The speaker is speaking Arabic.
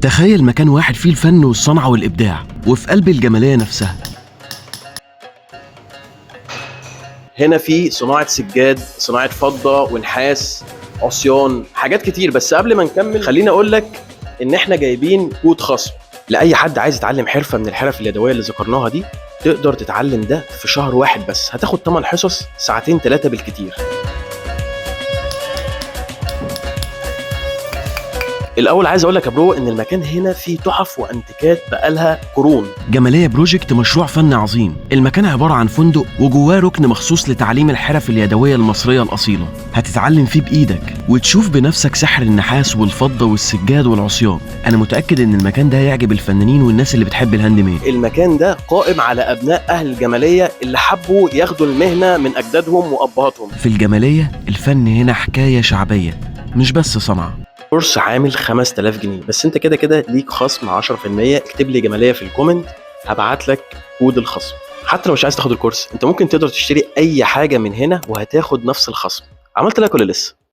تخيل مكان واحد فيه الفن والصنعة والإبداع وفي قلب الجمالية نفسها. هنا في صناعة سجاد، صناعة فضة ونحاس، عصيان، حاجات كتير. بس قبل ما نكمل خليني أقول لك إن إحنا جايبين كود خصم لأي حد عايز يتعلم حرفة من الحرف اليدوية اللي ذكرناها دي. تقدر تتعلم ده في شهر واحد بس، هتاخد 8 حصص، ساعتين 3 بالكتير. الاول عايز اقول لك يا برو ان المكان هنا فيه تحف وانتيكات بقالها قرون. جماليه بروجكت مشروع فني عظيم. المكان عباره عن فندق وجواه ركن مخصوص لتعليم الحرف اليدويه المصريه الاصيله. هتتعلم فيه بايدك وتشوف بنفسك سحر النحاس والفضه والسجاد والعصيان. انا متاكد ان المكان ده هيعجب الفنانين والناس اللي بتحب الهاند ميد. المكان ده قائم على ابناء اهل الجماليه اللي حبوا ياخدوا المهنه من اجدادهم وابهاتهم. في الجماليه الفن هنا حكايه شعبيه مش بس صنعه. كورس عامل 5000 جنيه بس، انت كده كده ليك خصم 10%. اكتب لي جماليه في الكومنت، هبعت لك كود الخصم. حتى لو مش عايز تاخد الكورس، انت ممكن تقدر تشتري اي حاجه من هنا وهتاخد نفس الخصم. عملت لك ولا لسه؟